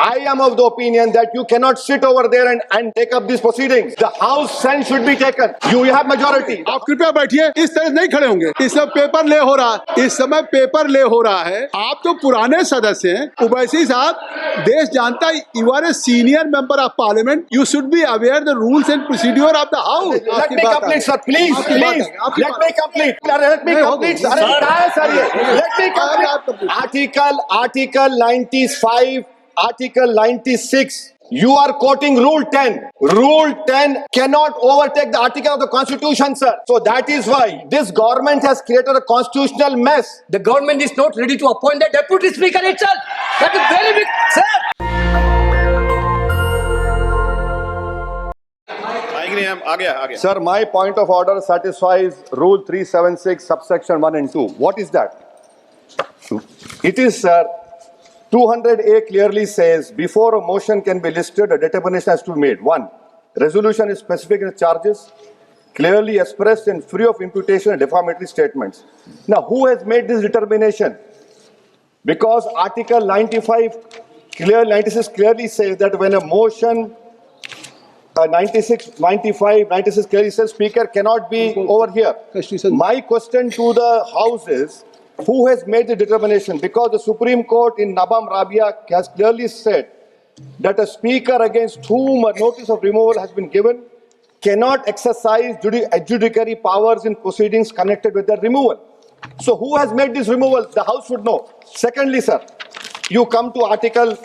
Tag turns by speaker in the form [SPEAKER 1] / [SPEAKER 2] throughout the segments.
[SPEAKER 1] I am of the opinion that you cannot sit over there and take up these proceedings. The House sense should be taken. You have majority.
[SPEAKER 2] आप कृपया बैठिए, इस तरह नहीं खड़े होंगे। इस समय पेपर ले हो रहा है, इस समय पेपर ले हो रहा है। आप तो पुराने सदस्य हैं, उवैसी साहब, देश जानता है, you are a senior member of parliament. You should be aware the rules and procedure of the house.
[SPEAKER 1] Let me complete, sir. Please, please. Let me complete. Let me complete. Sir, let me complete. Article 95, Article 96. You are quoting Rule 10. Rule 10 cannot overtake the article of the Constitution, sir. So that is why this government has created a constitutional mess.
[SPEAKER 3] The government is not ready to appoint the deputy speaker itself. That is very big, sir.
[SPEAKER 4] आ गया।
[SPEAKER 1] Sir, my point of order satisfies Rule 376, subsection 1 and 2. What is that? It is, sir, 200A clearly says, before a motion can be listed, a determination has to be made. 1. Resolution is specific in its charges, clearly expressed and free of imputation and defamatory statements. Now, who has made this determination? Because Article 96 clearly says that when a motion 96, 95, 96 clearly says Speaker cannot be over here. My question to the House is, who has made the determination? Because the Supreme Court in Nabam Rabia has clearly said that a Speaker against whom a notice of removal has been given cannot exercise adjudicatory powers in proceedings connected with the removal. So who has made this removal? The House should know. Secondly, sir, you come to Article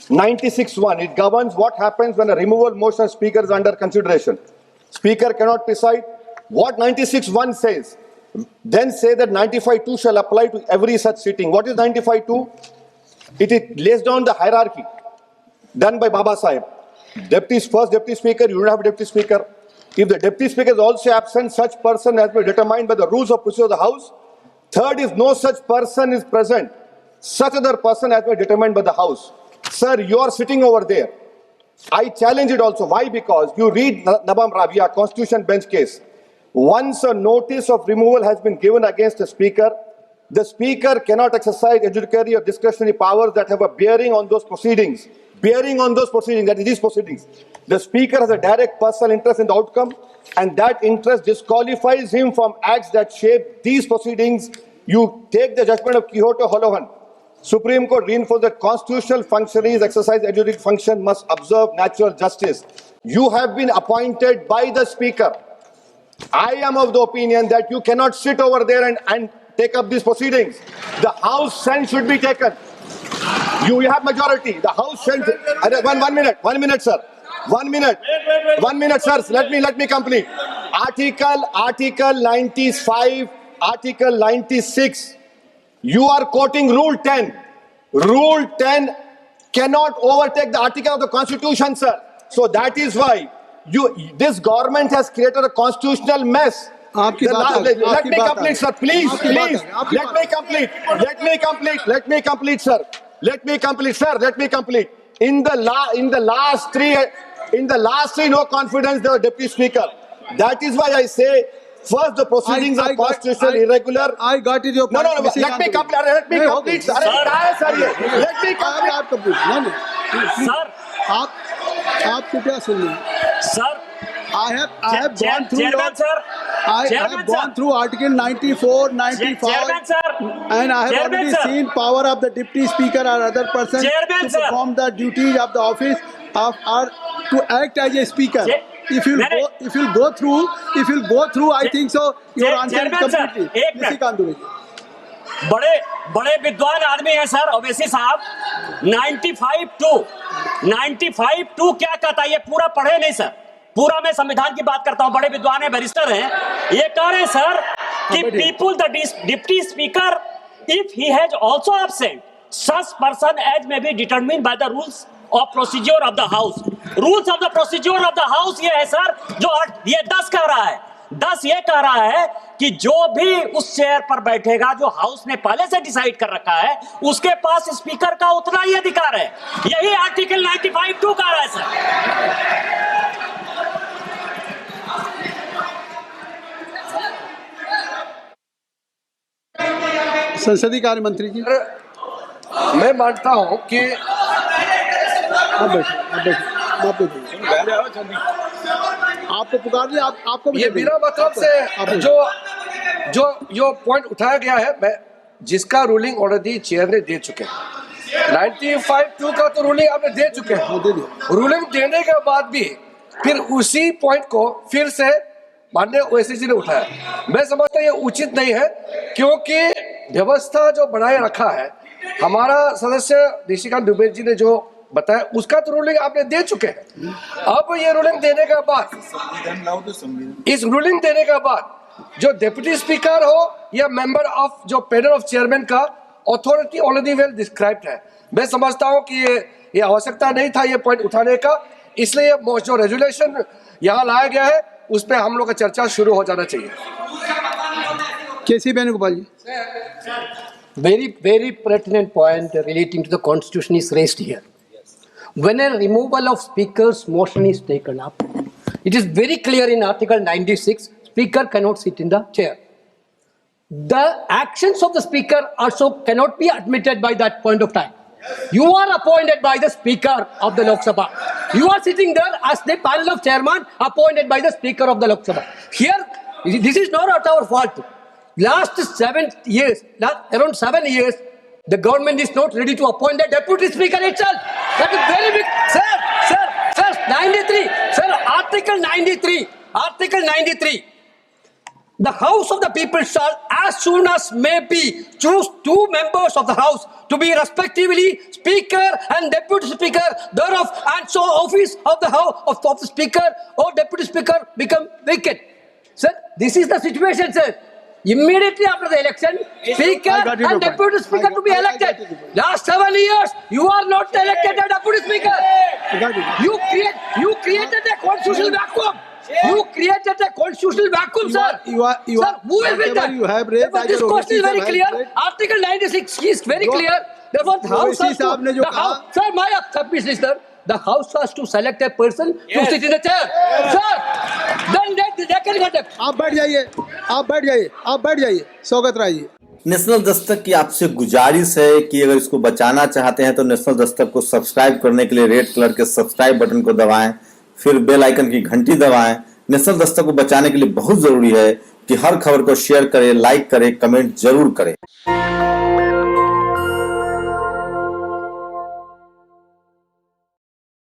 [SPEAKER 1] 96(1). It governs what happens when a removal motion of Speaker is under consideration. Speaker cannot preside. What 96(1) says? Then say that 95(2) shall apply to every such sitting. What is 95(2)? It lays down the hierarchy done by Baba Sahib. First Deputy Speaker, you don't have a Deputy Speaker. If the Deputy Speaker is also absent, such person has been determined by the rules of procedure of the House. Third, if no such person is present, such other person has been determined by the House. Sir, you are sitting over there. I challenge it also. Why? Because you read Nabam Rabia, Constitution Bench case. Once a notice of removal has been given against the Speaker cannot exercise adjudicatory or discretionary powers that have a bearing on those proceedings. That is these proceedings. The Speaker has a direct personal interest in the outcome, and that interest disqualifies him from acts that shape these proceedings. You take the judgment of Quixote Holohan. Supreme Court reinforced that constitutional functionaries exercise adjudicative function must observe natural justice. You have been appointed by the Speaker. I am of the opinion that you cannot sit over there and take up these proceedings. The House sense should be taken. You have majority. The House sense. One minute, sir. 1 minute. 1 minute, sir. Let me complete. Article 95, Article 96. You are quoting Rule 10. Rule 10 cannot overtake the article of the Constitution, sir. So that is why this government has created a constitutional mess. Let me complete, sir. Please. Let me complete, sir. In the last three, no confidence, the Deputy Speaker. That is why I say, first, the proceedings are constitutional irregular.
[SPEAKER 2] I got it.
[SPEAKER 1] No. Let me complete. Sir,
[SPEAKER 3] Sir,
[SPEAKER 2] आप कृपया सुनिए.
[SPEAKER 3] sir.
[SPEAKER 2] I have gone through.
[SPEAKER 3] Chairman, sir.
[SPEAKER 2] I have gone through Article 94, 95,
[SPEAKER 3] Chairman, sir.
[SPEAKER 2] and I have
[SPEAKER 3] Chairman,
[SPEAKER 2] already
[SPEAKER 3] sir.
[SPEAKER 2] seen power of the Deputy Speaker or other person
[SPEAKER 3] Chairman,
[SPEAKER 2] to
[SPEAKER 3] sir.
[SPEAKER 2] perform the duties of the office or to act as a speaker. If you'll go through, I think so. Your answer is
[SPEAKER 3] Chairman, sir.
[SPEAKER 2] completely.
[SPEAKER 3] एक minute. बड़े विद्वान आदमी हैं sir Owaisi साहब. 95(2) क्या कहता है? ये पूरा पढ़े नहीं सर. पूरा मैं संविधान की बात करता हूं. बड़े विद्वान हैं, बैरिस्टर हैं. ये कह रहे हैं सर कि people the deputy speaker if he has also absent such person as may be determined by the rules of procedure of the house. Rules of the procedure of the house ये है sir, जो ये 10 कह रहा है. 10 ये कह रहा है कि जो भी उस चेयर पर बैठेगा, जो हाउस ने पहले से डिसाइड कर रखा है, उसके पास स्पीकर का उतना ही अधिकार है. यही आर्टिकल 95(2) कह रहा है सर.
[SPEAKER 2] संसदीय कार्य मंत्री जी.
[SPEAKER 5] मैं मानता हूं कि
[SPEAKER 2] आप बैठिए आपको पुकार दिया आपको भी
[SPEAKER 5] ये
[SPEAKER 2] दे देंगे।
[SPEAKER 5] बिना मतलब से जो पॉइंट उठाया गया है, मैं जिसका रूलिंग ऑलरेडी चेयर ने दे चुके हैं। 95(2) का तो रूलिंग आपने दे चुके हैं।
[SPEAKER 2] दे दिया।
[SPEAKER 5] रूलिंग देने के बाद भी फिर उसी पॉइंट को फिर से माननीय ओएससी ने उठाया। मैं समझता हूँ ये उचित नहीं है, क्योंकि व्यवस्था जो बनाए रखा है हमारा सदस्य निशिकांत दुबे जी ने जो बताया, उसका तो रूलिंग आपने दे चुके हैं। अब ये रूलिंग देने के बाद, इस रूलिंग देने के बाद जो डिप्टी स्पीकर हो या मेंबर ऑफ जो पैनल ऑफ चेयरमैन का अथॉरिटी ऑलरेडी वेल डिस्क्राइब्ड है। मैं समझता हूं कि ये आवश्यकता नहीं था ये पॉइंट उठाने का, इसलिए जो रेजुलेशन यहाँ लाया गया है उस पर हम लोग का चर्चा शुरू हो जाना चाहिए।
[SPEAKER 2] केसी वेणुगोपाल जी।
[SPEAKER 6] Very pertinent point relating to the constitution is raised here. When a removal of speaker's motion is taken up, it is very clear in Article 96, speaker cannot sit in the chair. The actions of the speaker also cannot be admitted by that point of time. You are appointed by the speaker of the Lok Sabha. You are sitting there as the panel of chairman appointed by the speaker of the Lok Sabha. Here, this is not at our fault. Last 7 years, around 7 years, the government is not ready to appoint the deputy speaker itself. That is very big. Sir, 93. Sir, Article 93. The House of the People shall, as soon as may be, choose 2 members of the House to be respectively Speaker and Deputy Speaker thereof, and so office of the House of the Speaker or Deputy Speaker become vacant. Sir, this is the situation, sir. Immediately after the election, Speaker
[SPEAKER 2] I got it,
[SPEAKER 6] and
[SPEAKER 2] your
[SPEAKER 6] Deputy
[SPEAKER 2] point.
[SPEAKER 6] Speaker to be
[SPEAKER 2] I got
[SPEAKER 6] elected.
[SPEAKER 2] it, your point.
[SPEAKER 6] Last 7 years, you are not elected a Deputy Speaker.
[SPEAKER 2] got it.
[SPEAKER 6] You created a constitutional vacuum. You created a constitutional vacuum, sir.
[SPEAKER 2] You are-
[SPEAKER 6] Sir, who will win
[SPEAKER 2] whatever
[SPEAKER 6] that?
[SPEAKER 2] you have raised,
[SPEAKER 6] Therefore,
[SPEAKER 2] I
[SPEAKER 6] this
[SPEAKER 2] can
[SPEAKER 6] question is
[SPEAKER 2] oversee
[SPEAKER 6] very
[SPEAKER 2] the
[SPEAKER 6] clear.
[SPEAKER 2] right.
[SPEAKER 6] Article 96 is very
[SPEAKER 2] जो-
[SPEAKER 6] clear. Therefore, the House
[SPEAKER 2] OIC
[SPEAKER 6] has to.
[SPEAKER 2] साहब ने जो
[SPEAKER 6] the
[SPEAKER 2] कहा-
[SPEAKER 6] House, sir, my submission is sir. The House has to select a person to sit in the chair. Sir, then they can conduct.
[SPEAKER 2] आप बैठ जाइए स्वागत Rai ji.
[SPEAKER 7] National Dastak की आपसे गुजारिश है कि अगर इसको बचाना चाहते हैं तो नेशनल दस्तक को सब्सक्राइब करने के लिए रेड कलर के सब्सक्राइब बटन को दबाएं, फिर बेल आइकन की घंटी दबाएं। नेशनल दस्तक को बचाने के लिए बहुत जरूरी है कि हर खबर को शेयर करें, लाइक करें, कमेंट जरूर करें।